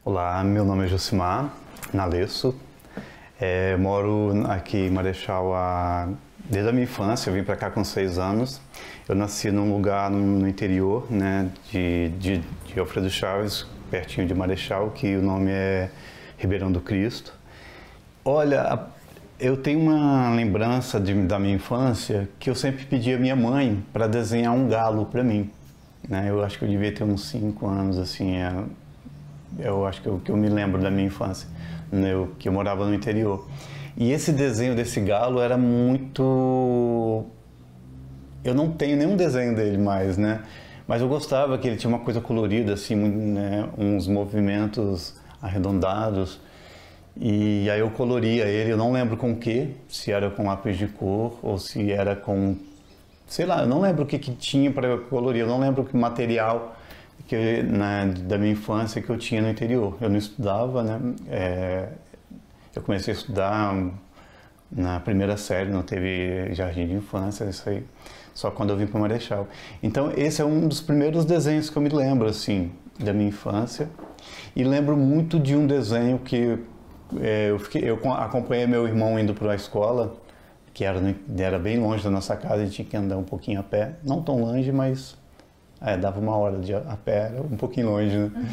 Olá, meu nome é Josimar Nalesso. Eu moro aqui em Marechal desde a minha infância. Eu vim para cá com 6 anos. Eu nasci num lugar no interior, né, de Alfredo Chaves, pertinho de Marechal, que o nome é Ribeirão do Cristo. Olha, eu tenho uma lembrança da minha infância que eu sempre pedi à minha mãe para desenhar um galo para mim, né? Eu acho que eu devia ter uns 5 anos, assim. Eu acho que eu me lembro da minha infância, né, que eu morava no interior. E esse desenho desse galo era muito... Eu não tenho nenhum desenho dele mais, né? Mas eu gostava que ele tinha uma coisa colorida, assim, né, uns movimentos arredondados. E aí eu coloria ele, eu não lembro com o que, se era com lápis de cor ou se era com... Sei lá, eu não lembro o que tinha para colorir, eu não lembro que material da minha infância que eu tinha no interior. Eu não estudava, né? Eu comecei a estudar na primeira série, não teve jardim de infância, isso aí, só quando eu vim para Marechal. Então esse é um dos primeiros desenhos que eu me lembro, assim, da minha infância. E lembro muito de um desenho que eu acompanhei meu irmão indo para a escola, que era bem longe da nossa casa, a gente tinha que andar um pouquinho a pé, não tão longe, mas dava uma hora a pé, era um pouquinho longe, né? Uhum.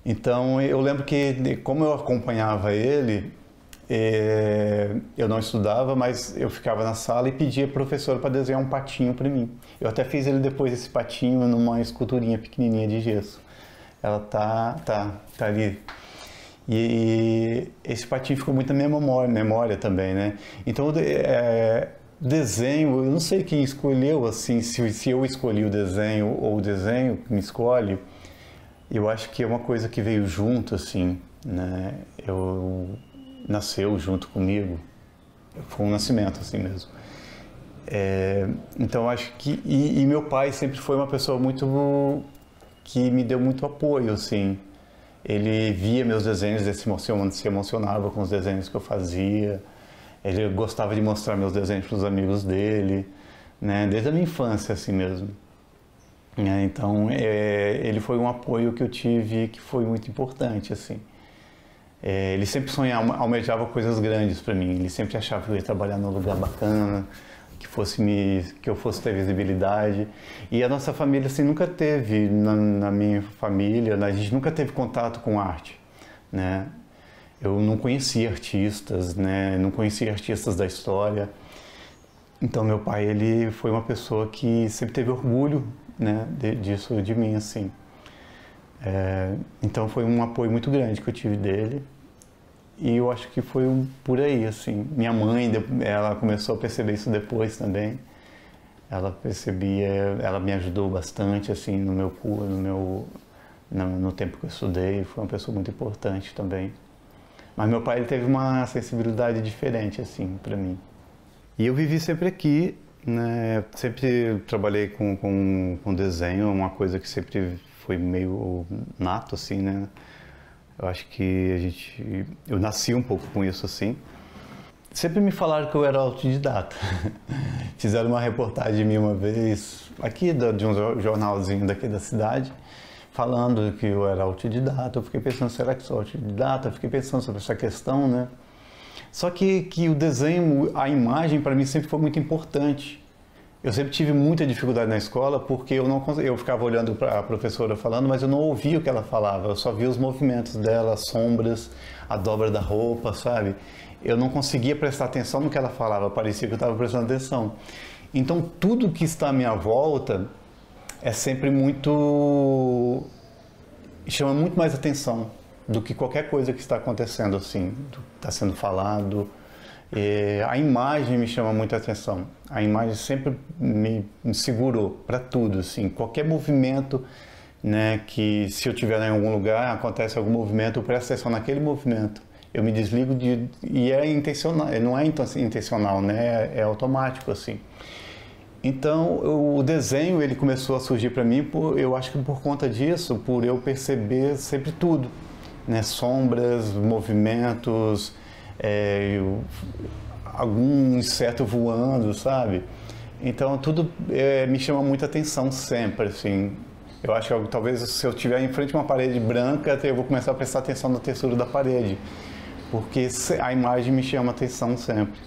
Então eu lembro que, como eu acompanhava ele, eu não estudava, mas eu ficava na sala e pedia para a professora para desenhar um patinho para mim. Eu até fiz ele depois, esse patinho, numa esculturinha pequenininha de gesso. Ela tá ali. E esse patinho ficou muito na minha memória também, né? Então, desenho, eu não sei quem escolheu, assim, se eu escolhi o desenho ou o desenho que me escolhe. Eu acho que é uma coisa que veio junto, assim, né? Nasceu junto comigo. Foi um nascimento, assim mesmo. Então, eu acho que... E meu pai sempre foi uma pessoa muito... que me deu muito apoio, assim. Ele via meus desenhos e se emocionava com os desenhos que eu fazia. Ele gostava de mostrar meus desenhos para os amigos dele, né? Desde a minha infância, assim mesmo. Então, ele foi um apoio que eu tive que foi muito importante, assim. Ele sempre almejava coisas grandes para mim. Ele sempre achava que eu ia trabalhar num lugar bacana, que eu fosse ter visibilidade. E a nossa família, assim, nunca teve, na minha família, a gente nunca teve contato com arte, né? Eu não conhecia artistas, né? Não conhecia artistas da história. Então meu pai, ele foi uma pessoa que sempre teve orgulho, né, disso de mim, assim. Então foi um apoio muito grande que eu tive dele. E eu acho que foi por aí, assim. Minha mãe, ela começou a perceber isso depois também. Ela me ajudou bastante, assim, no tempo que eu estudei. Foi uma pessoa muito importante também. Mas meu pai, ele teve uma sensibilidade diferente, assim, para mim. E eu vivi sempre aqui, né? Sempre trabalhei com desenho, uma coisa que sempre foi meio nato, assim, né? Eu acho que eu nasci um pouco com isso, assim. Sempre me falaram que eu era autodidata. Fizeram uma reportagem de mim uma vez, aqui de um jornalzinho daqui da cidade, falando que eu era autodidata. Eu fiquei pensando, será que sou autodidata? Eu fiquei pensando sobre essa questão, né? Só que o desenho, a imagem, para mim sempre foi muito importante. Eu sempre tive muita dificuldade na escola porque eu ficava olhando para a professora falando, mas eu não ouvia o que ela falava, eu só via os movimentos dela, as sombras, a dobra da roupa, sabe? Eu não conseguia prestar atenção no que ela falava, parecia que eu estava prestando atenção. Então tudo que está à minha volta é sempre chama muito mais atenção do que qualquer coisa que está acontecendo, assim, está sendo falado. A imagem me chama muita atenção. A imagem sempre me segurou para tudo, assim. Qualquer movimento, né, que se eu estiver em algum lugar, acontece algum movimento, eu presto atenção naquele movimento. Eu me desligo e é intencional, não é intencional, né? É automático, assim. Então, o desenho, ele começou a surgir para mim, eu acho que por conta disso, por eu perceber sempre tudo, né? Sombras, movimentos, algum inseto voando, sabe? Então tudo me chama muita atenção sempre, assim. Eu acho que talvez se eu estiver em frente a uma parede branca, eu vou começar a prestar atenção na textura da parede, porque a imagem me chama atenção sempre.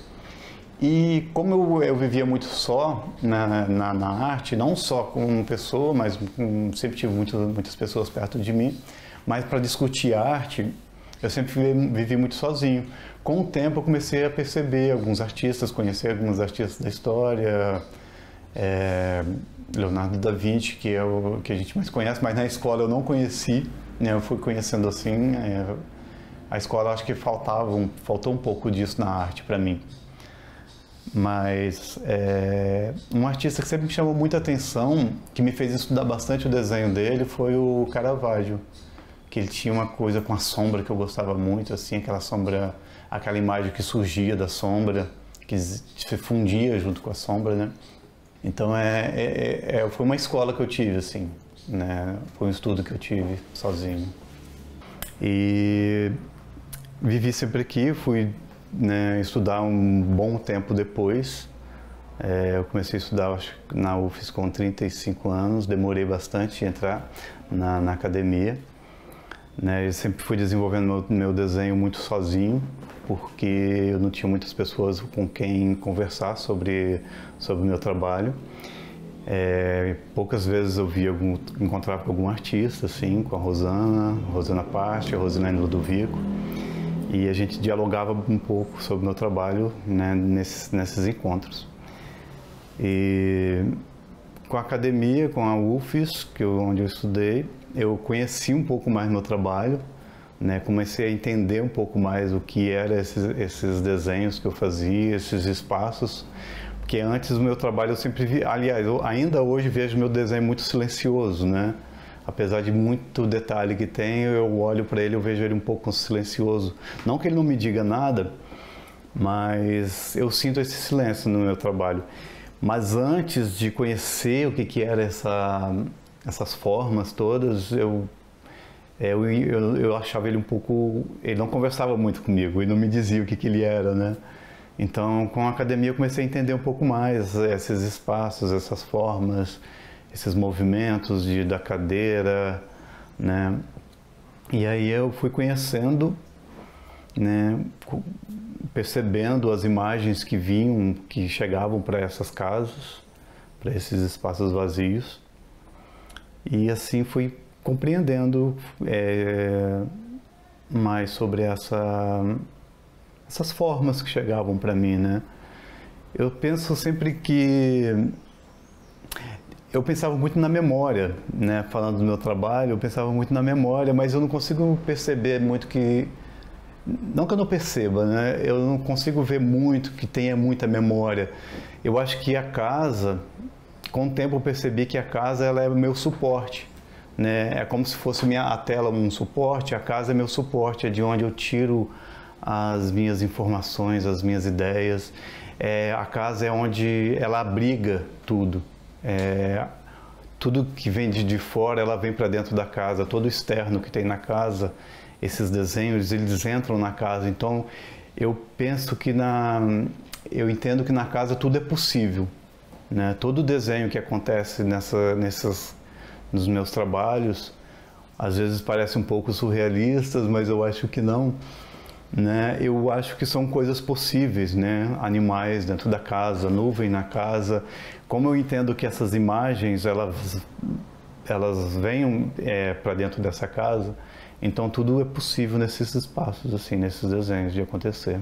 E como eu vivia muito só na arte, não só como pessoa, mas sempre tive muitas pessoas perto de mim, mas para discutir arte, eu sempre vivi muito sozinho. Com o tempo eu comecei a perceber alguns artistas, conhecer alguns artistas da história, Leonardo da Vinci, que é o que a gente mais conhece, mas na escola eu não conheci, né? Eu fui conhecendo assim, a escola acho que faltou um pouco disso na arte para mim. Mas um artista que sempre me chamou muita atenção, que me fez estudar bastante o desenho dele, foi o Caravaggio, que ele tinha uma coisa com a sombra que eu gostava muito, assim, aquela sombra, aquela imagem que surgia da sombra, que se fundia junto com a sombra, né? Então foi uma escola que eu tive, assim, né? Foi um estudo que eu tive sozinho. E vivi sempre aqui, fui, né, estudar um bom tempo depois. Eu comecei a estudar, acho, na UFES com 35 anos, demorei bastante a entrar na academia. Né, eu sempre fui desenvolvendo meu desenho muito sozinho, porque eu não tinha muitas pessoas com quem conversar sobre o meu trabalho. Poucas vezes eu encontrava com algum artista, assim, com a Rosana Parte, a Rosilene Ludovico, e a gente dialogava um pouco sobre o meu trabalho, né, nesses encontros. E com a academia, com a UFES, onde eu estudei, eu conheci um pouco mais meu trabalho, né? Comecei a entender um pouco mais o que eram esses desenhos que eu fazia, esses espaços, porque antes do meu trabalho eu sempre vi, aliás, eu ainda hoje vejo meu desenho muito silencioso, né? Apesar de muito detalhe que tem, eu olho para ele, eu vejo ele um pouco silencioso. Não que ele não me diga nada, mas eu sinto esse silêncio no meu trabalho. Mas antes de conhecer o que era essas formas todas, eu achava ele um pouco... Ele não conversava muito comigo, ele não me dizia o que ele era, né? Então, com a academia eu comecei a entender um pouco mais esses espaços, essas formas, esses movimentos da cadeira, né? E aí eu fui conhecendo, né, percebendo as imagens que chegavam para essas casas, para esses espaços vazios. E assim fui compreendendo mais sobre essas formas que chegavam para mim, né? Eu penso sempre que... Eu pensava muito na memória, né? Falando do meu trabalho, eu pensava muito na memória, mas eu não consigo perceber muito que... Não que eu não perceba, né? Eu não consigo ver muito que tenha muita memória. Eu acho que a casa, com o tempo eu percebi que a casa ela é o meu suporte, né? É como se fosse a tela um suporte, a casa é meu suporte, é de onde eu tiro as minhas informações, as minhas ideias. A casa é onde ela abriga tudo. Tudo que vem de fora, ela vem para dentro da casa. Todo o externo que tem na casa, esses desenhos, eles entram na casa. Então, eu penso que eu entendo que na casa tudo é possível, né? Todo desenho que acontece nos meus trabalhos, às vezes parece um pouco surrealistas, mas eu acho que não, né? Eu acho que são coisas possíveis, né? Animais dentro da casa, nuvem na casa. Como eu entendo que essas imagens, elas venham para dentro dessa casa, então tudo é possível nesses espaços, assim, nesses desenhos de acontecer.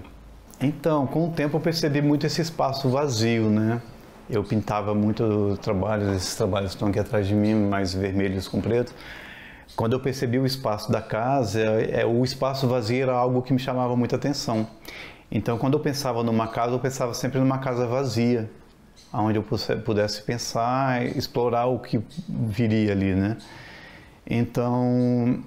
Então, com o tempo eu percebi muito esse espaço vazio, né? Eu pintava muito trabalhos, esses trabalhos estão aqui atrás de mim, mais vermelhos com preto. Quando eu percebi o espaço da casa, o espaço vazio era algo que me chamava muita atenção. Então, quando eu pensava numa casa, eu pensava sempre numa casa vazia, onde eu pudesse pensar, explorar o que viria ali, né? Então,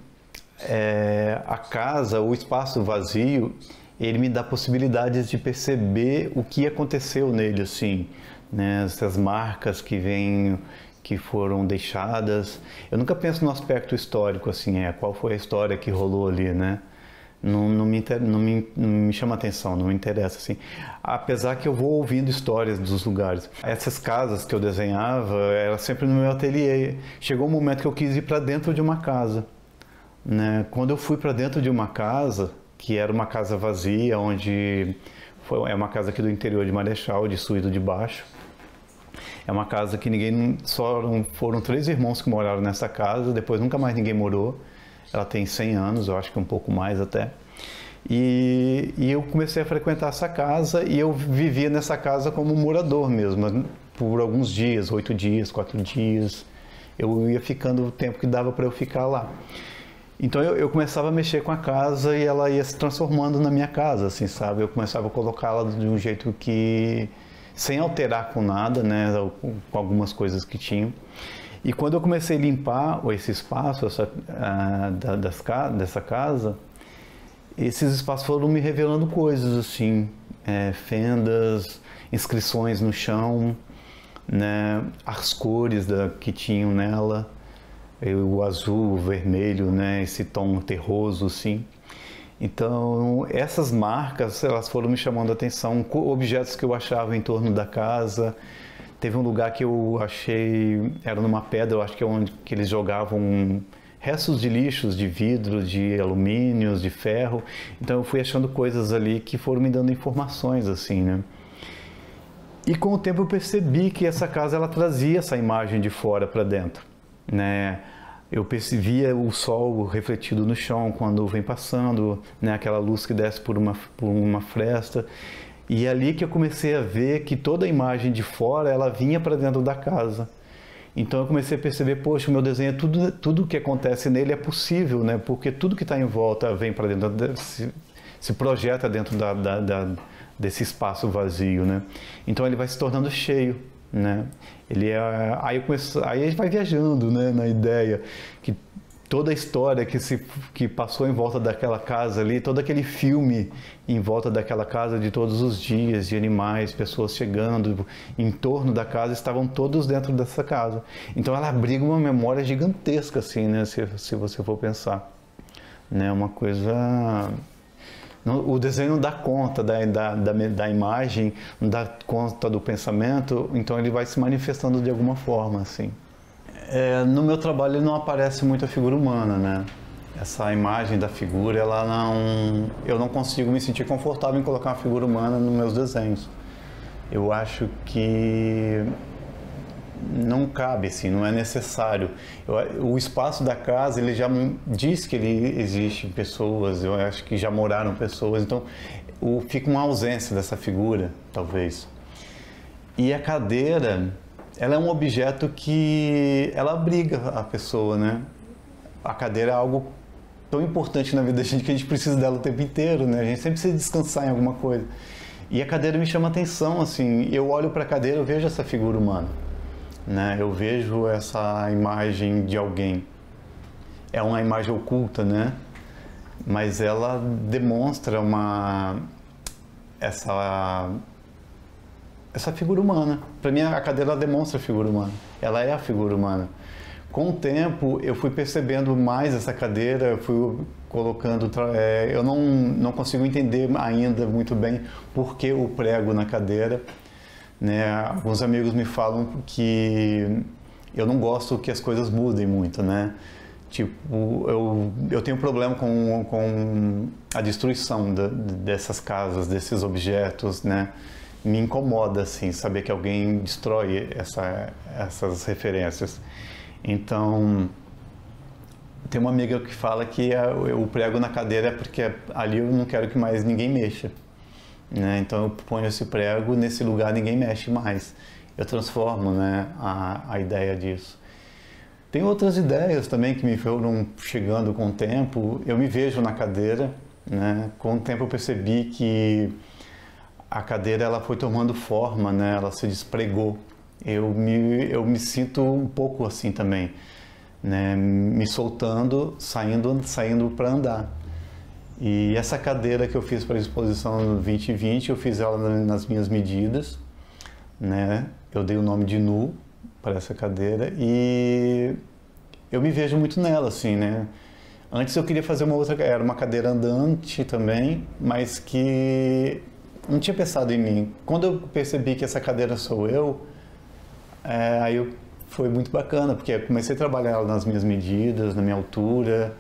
a casa, o espaço vazio, ele me dá possibilidades de perceber o que aconteceu nele, assim, né? Essas marcas que foram deixadas. Eu nunca penso no aspecto histórico, assim, qual foi a história que rolou ali, né? não me chama atenção, não me interessa, assim. Apesar que eu vou ouvindo histórias dos lugares. Essas casas que eu desenhava, era sempre no meu ateliê. Chegou um momento que eu quis ir para dentro de uma casa, né? Quando eu fui para dentro de uma casa, que era uma casa vazia, é uma casa aqui do interior de Marechal, de Suído de Baixo. É uma casa que foram 3 irmãos que moraram nessa casa, depois nunca mais ninguém morou. Ela tem 100 anos, eu acho que um pouco mais até. E eu comecei a frequentar essa casa e eu vivia nessa casa como morador mesmo, por alguns dias, 8 dias, 4 dias. Eu ia ficando o tempo que dava para eu ficar lá. Então eu começava a mexer com a casa e ela ia se transformando na minha casa, assim, sabe? Eu começava a colocá-la de um jeito que, sem alterar com nada, né? Com algumas coisas que tinham. E quando eu comecei a limpar esse espaço dessa casa, esses espaços foram me revelando coisas, assim, fendas, inscrições no chão, né, as cores que tinham nela, o azul, o vermelho, né, esse tom terroso, assim. Então, essas marcas, elas foram me chamando a atenção, objetos que eu achava em torno da casa. Teve um lugar que eu achei, era numa pedra, eu acho que é onde que eles jogavam restos de lixos, de vidro, de alumínios, de ferro. Então eu fui achando coisas ali que foram me dando informações, assim, né? E com o tempo eu percebi que essa casa, ela trazia essa imagem de fora para dentro, né? Eu percebia o sol refletido no chão quando vem passando, né? Aquela luz que desce por uma fresta. E é ali que eu comecei a ver que toda a imagem de fora, ela vinha para dentro da casa. Então eu comecei a perceber, poxa, o meu desenho, tudo que acontece nele é possível, né? Porque tudo que está em volta vem para dentro, se projeta dentro desse espaço vazio, né? Então ele vai se tornando cheio, né? Aí a gente vai viajando, né, na ideia que toda a história que passou em volta daquela casa ali, todo aquele filme em volta daquela casa de todos os dias, de animais, pessoas chegando em torno da casa, estavam todos dentro dessa casa. Então ela abriga uma memória gigantesca, assim, né, se você for pensar. Né, uma coisa... O desenho não dá conta da imagem, não dá conta do pensamento, então ele vai se manifestando de alguma forma, assim. No meu trabalho não aparece muito a figura humana, né? Essa imagem da figura, eu não consigo me sentir confortável em colocar uma figura humana nos meus desenhos. Eu acho que não cabe, assim, não é necessário. O espaço da casa, ele já diz que ele existe pessoas, eu acho que já moraram pessoas, então fica uma ausência dessa figura, talvez. E a cadeira, ela é um objeto que ela abriga a pessoa, né? A cadeira é algo tão importante na vida da gente que a gente precisa dela o tempo inteiro, né? A gente sempre precisa descansar em alguma coisa. E a cadeira me chama atenção, assim, eu olho para a cadeira, eu vejo essa figura humana, né? Eu vejo essa imagem de alguém. É uma imagem oculta, né? Mas ela demonstra essa figura humana. Para mim, a cadeira ela demonstra a figura humana. Ela é a figura humana. Com o tempo, eu fui percebendo mais essa cadeira, eu fui colocando... eu não consigo entender ainda muito bem por que o prego na cadeira, né? Alguns amigos me falam que eu não gosto que as coisas mudem muito, né? Tipo, eu tenho problema com a destruição dessas casas, desses objetos, né? Me incomoda, assim, saber que alguém destrói essas referências. Então, tem uma amiga que fala que o prego na cadeira é porque ali eu não quero que mais ninguém mexa, né? Então eu ponho esse prego, nesse lugar ninguém mexe mais. Eu transformo, né, a ideia disso. Tem outras ideias também que me foram chegando com o tempo. Eu me vejo na cadeira, né? Com o tempo eu percebi que a cadeira ela foi tomando forma, né? Ela se despregou. Eu me sinto um pouco assim também, né? Me soltando, saindo para andar. E essa cadeira que eu fiz para a exposição no 2020, eu fiz ela nas minhas medidas, né? Eu dei o nome de Nu para essa cadeira e eu me vejo muito nela, assim, né? Antes eu queria fazer uma outra, era uma cadeira andante também, mas que não tinha pensado em mim. Quando eu percebi que essa cadeira sou eu, foi muito bacana, porque eu comecei a trabalhar ela nas minhas medidas, na minha altura,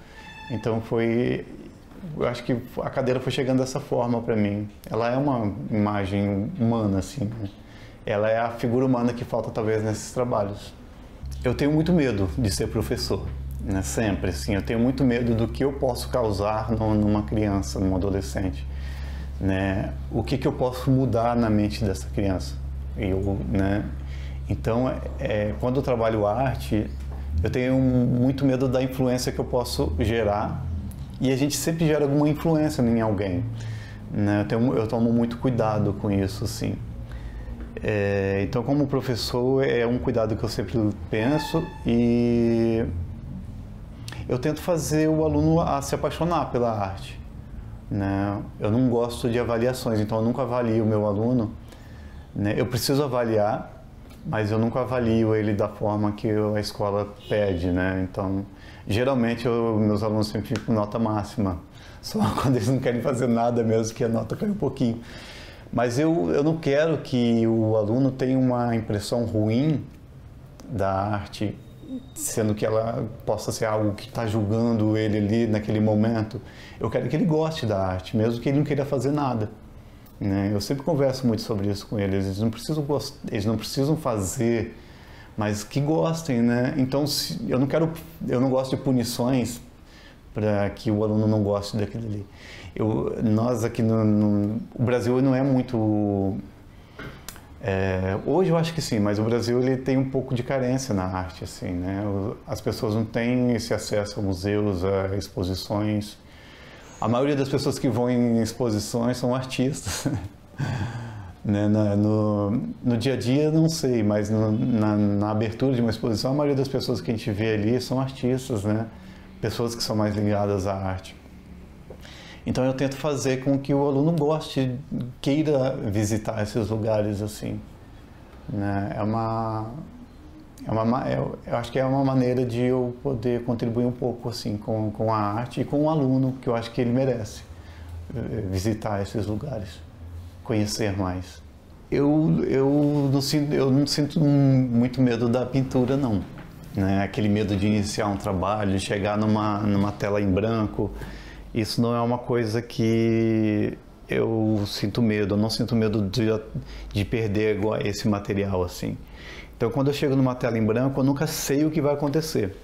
então eu acho que a cadeira foi chegando dessa forma para mim. Ela é uma imagem humana, assim, né? Ela é a figura humana que falta talvez nesses trabalhos. Eu tenho muito medo de ser professor, né? Sempre, assim, eu tenho muito medo do que eu posso causar numa criança, num adolescente, né? O que eu posso mudar na mente dessa criança, né? Então, quando eu trabalho arte, eu tenho muito medo da influência que eu posso gerar, e a gente sempre gera alguma influência em alguém, né? Eu tomo muito cuidado com isso, assim. Então, como professor, é um cuidado que eu sempre penso, e eu tento fazer o aluno a se apaixonar pela arte, né? Eu não gosto de avaliações, então eu nunca avalio o meu aluno, né? Eu preciso avaliar, mas eu nunca avalio ele da forma que a escola pede, né? Então, geralmente, meus alunos sempre ficam com nota máxima, só quando eles não querem fazer nada mesmo, que a nota cai um pouquinho. Mas eu não quero que o aluno tenha uma impressão ruim da arte, sendo que ela possa ser algo que está julgando ele ali naquele momento. Eu quero que ele goste da arte, mesmo que ele não queira fazer nada, né? Eu sempre converso muito sobre isso com eles. Eles não precisam fazer, mas que gostem, né? Então, eu não gosto de punições para que o aluno não goste daquilo ali. Nós aqui o Brasil não é muito... hoje eu acho que sim, mas o Brasil ele tem um pouco de carência na arte, assim, né? As pessoas não têm esse acesso a museus, a exposições. A maioria das pessoas que vão em exposições são artistas. Né? No dia a dia, não sei, mas na abertura de uma exposição, a maioria das pessoas que a gente vê ali são artistas, né? Pessoas que são mais ligadas à arte. Então eu tento fazer com que o aluno goste, queira visitar esses lugares, assim, né? Eu acho que é uma maneira de eu poder contribuir um pouco, assim, com a arte e com o aluno, que eu acho que ele merece visitar esses lugares, conhecer mais. Eu não sinto muito medo da pintura, não, né? Aquele medo de iniciar um trabalho, de chegar numa tela em branco. Isso não é uma coisa que eu sinto medo. Eu não sinto medo de perder esse material, assim. Então, quando eu chego numa tela em branco, eu nunca sei o que vai acontecer.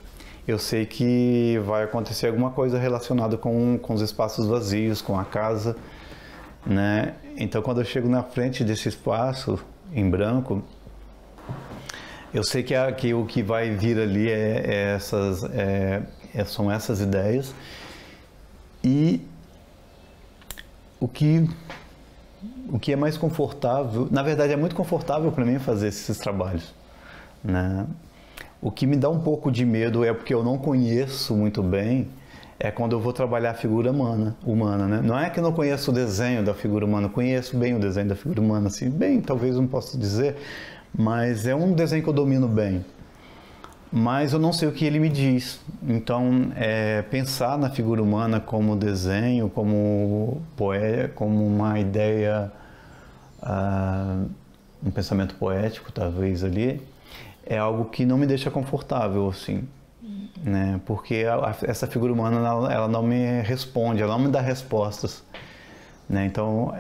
Eu sei que vai acontecer alguma coisa relacionada com os espaços vazios, com a casa, né? Então, quando eu chego na frente desse espaço em branco, eu sei que o que vai vir ali são essas ideias. E o que é mais confortável, na verdade é muito confortável para mim fazer esses trabalhos, né? O que me dá um pouco de medo é porque eu não conheço muito bem, é quando eu vou trabalhar a figura humana, né? Não é que eu não conheço o desenho da figura humana, eu conheço bem o desenho da figura humana, assim, bem, talvez não possa dizer, mas é um desenho que eu domino bem. Mas eu não sei o que ele me diz. Então, pensar na figura humana como desenho, como uma ideia, um pensamento poético, talvez, ali, é algo que não me deixa confortável, assim, né? Porque essa figura humana, ela não me responde, ela não me dá respostas, né? Então,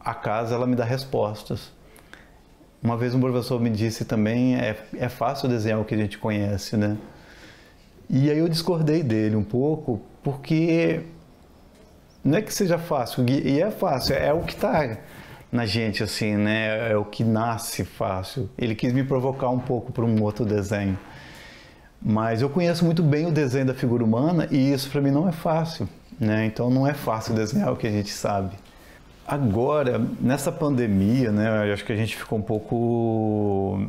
a casa, ela me dá respostas. Uma vez um professor me disse também, é fácil desenhar o que a gente conhece, né? E aí eu discordei dele um pouco, porque não é que seja fácil, e é fácil, é o que está na gente, assim, né? É o que nasce fácil. Ele quis me provocar um pouco para um outro desenho. Mas eu conheço muito bem o desenho da figura humana e isso para mim não é fácil, né? Então não é fácil desenhar o que a gente sabe. Agora, nessa pandemia, né, eu acho que a gente ficou um pouco,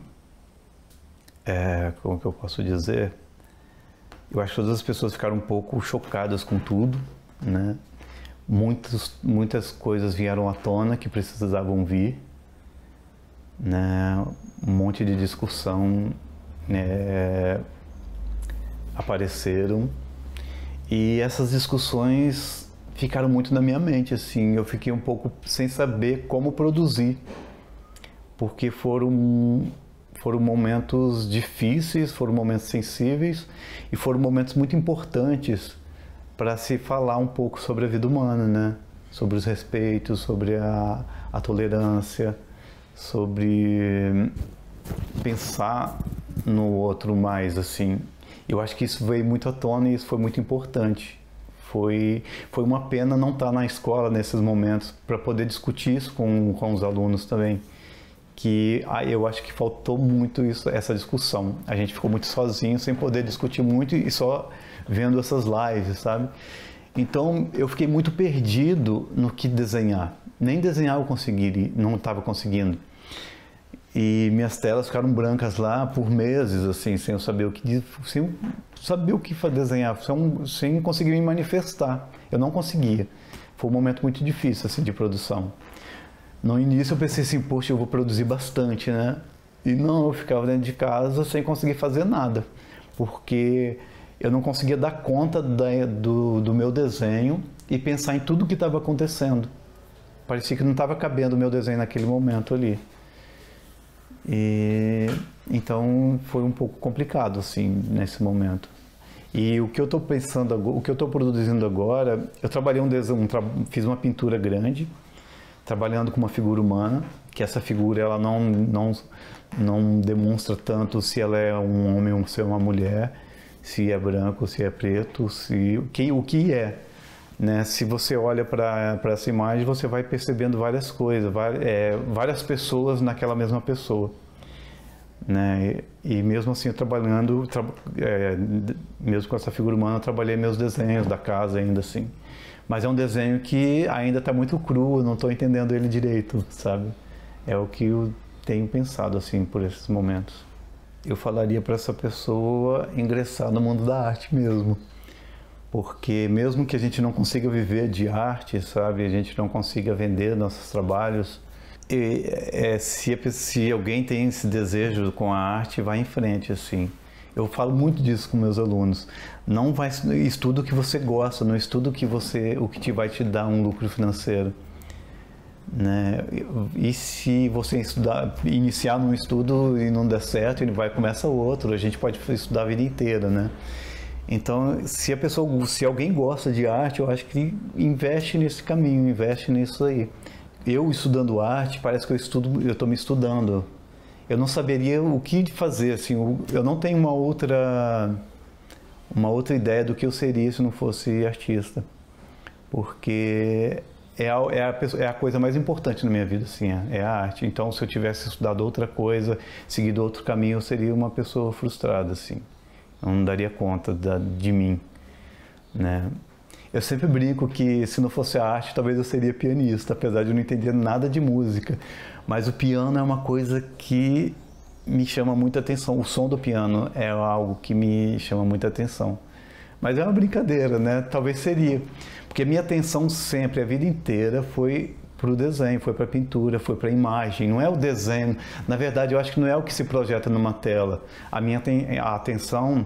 como que eu posso dizer? Eu acho que todas as pessoas ficaram um pouco chocadas com tudo, né? Muitas coisas vieram à tona que precisavam vir, né? Um monte de discussão apareceram E essas discussões ficaram muito na minha mente, assim, eu fiquei um pouco sem saber como produzir, porque foram momentos difíceis, foram momentos sensíveis e foram momentos muito importantes para se falar um pouco sobre a vida humana, né? Sobre os respeitos, sobre a tolerância, sobre pensar no outro mais, assim. Eu acho que isso veio muito à tona e isso foi muito importante. Foi uma pena não estar na escola nesses momentos para poder discutir isso com os alunos também. Que eu acho que faltou muito essa discussão. A gente ficou muito sozinho, sem poder discutir muito e só vendo essas lives, sabe? Então eu fiquei muito perdido no que desenhar. Nem desenhar eu não estava conseguindo. E minhas telas ficaram brancas lá por meses, assim, sem eu saber o que desenhar, sem conseguir me manifestar. Eu não conseguia. Foi um momento muito difícil, assim, de produção. No início eu pensei assim, poxa, eu vou produzir bastante, né? E não, eu ficava dentro de casa sem conseguir fazer nada, porque eu não conseguia dar conta do meu desenho e pensar em tudo que estava acontecendo. Parecia que não estava cabendo o meu desenho naquele momento ali. E então foi um pouco complicado, assim, nesse momento. E o que eu estou pensando, o que eu estou produzindo agora, eu trabalhei fiz uma pintura grande, trabalhando com uma figura humana, que essa figura ela não demonstra tanto se ela é um homem ou se é uma mulher, se é branco, se é preto, o que é. Né? Se você olha para essa imagem, você vai percebendo várias coisas, várias pessoas naquela mesma pessoa. Né? E mesmo assim, mesmo com essa figura humana, eu trabalhei meus desenhos da casa ainda assim. Mas é um desenho que ainda está muito cru, não estou entendendo ele direito, sabe? É o que eu tenho pensado, assim, por esses momentos. Eu falaria para essa pessoa ingressar no mundo da arte mesmo. Porque mesmo que a gente não consiga viver de arte, sabe? A gente não consiga vender nossos trabalhos, se alguém tem esse desejo com a arte, vai em frente, assim. Eu falo muito disso com meus alunos. Não estuda o que você gosta, não estuda o que vai te dar um lucro financeiro, né? E se você iniciar num estudo e não der certo, começa outro. A gente pode estudar a vida inteira, né? Então, se alguém gosta de arte, eu acho que investe nesse caminho, investe nisso aí. Eu estudando arte, parece que eu estou me estudando. Eu não saberia o que fazer, assim, eu não tenho uma outra ideia do que eu seria se não fosse artista, porque é a coisa mais importante na minha vida, assim, é a arte. Então, se eu tivesse estudado outra coisa, seguido outro caminho, eu seria uma pessoa frustrada, assim, eu não daria conta de mim, né? Eu sempre brinco que se não fosse a arte, talvez eu seria pianista, apesar de eu não entender nada de música. Mas o piano é uma coisa que me chama muita atenção. O som do piano é algo que me chama muita atenção. Mas é uma brincadeira, né? Talvez seria. Porque a minha atenção sempre, a vida inteira, foi para o desenho, foi para a pintura, foi para a imagem. Não é o desenho. Na verdade, eu acho que não é o que se projeta numa tela. A atenção,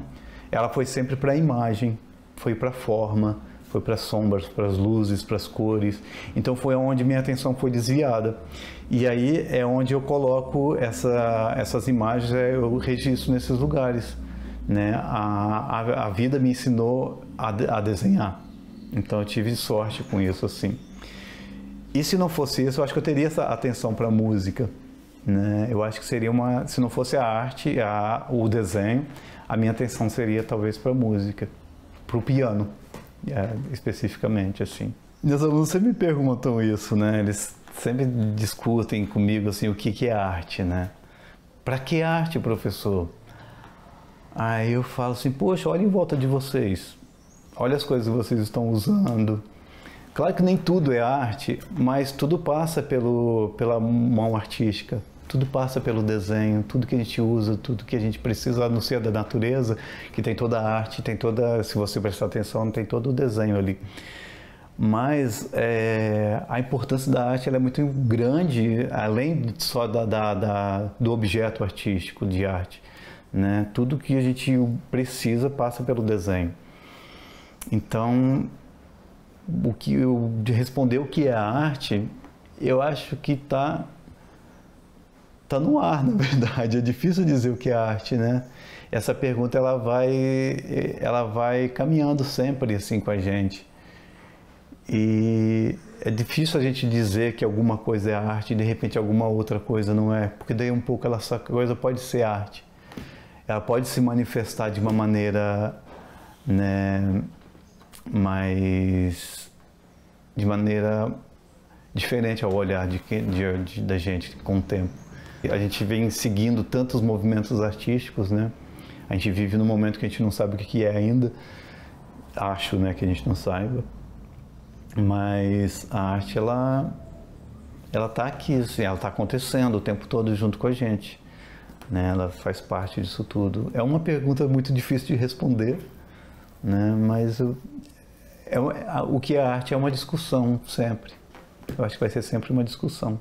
ela foi sempre para a imagem, foi para a forma, foi para as sombras, para as luzes, para as cores. Então foi onde minha atenção foi desviada. E aí é onde eu coloco essas imagens, eu registro nesses lugares, né? A vida me ensinou a desenhar. Então eu tive sorte com isso, assim. E se não fosse isso, eu acho que eu teria essa atenção para a música, né? Eu acho que seria se não fosse a arte, o desenho, a minha atenção seria talvez para a música, para o piano. Especificamente, assim. Meus alunos sempre me perguntam isso, né? Eles sempre discutem comigo, assim, o que é arte, né? Para que arte, professor? Aí eu falo assim, poxa, olha em volta de vocês. Olha as coisas que vocês estão usando. Claro que nem tudo é arte, mas tudo passa pela mão artística. Tudo passa pelo desenho, tudo que a gente usa, tudo que a gente precisa, a não ser da natureza, que tem toda a arte, se você prestar atenção, tem todo o desenho ali. Mas a importância da arte ela é muito grande, além só do objeto artístico, de arte, né? Tudo que a gente precisa passa pelo desenho. Então, de responder o que é a arte, eu acho que tá no ar, na verdade. É difícil dizer o que é arte, né? Essa pergunta ela vai caminhando sempre assim com a gente. E é difícil a gente dizer que alguma coisa é arte e de repente alguma outra coisa não é, porque daí um pouco essa coisa pode ser arte. Ela pode se manifestar de uma maneira, né, de maneira diferente ao olhar da gente com o tempo. A gente vem seguindo tantos movimentos artísticos, né? A gente vive num momento que a gente não sabe o que é ainda. Acho, né, que a gente não saiba. Mas a arte, ela tá aqui, assim, ela tá acontecendo o tempo todo junto com a gente, né? Ela faz parte disso tudo. É uma pergunta muito difícil de responder, né? Mas o que é arte é uma discussão sempre. Eu acho que vai ser sempre uma discussão.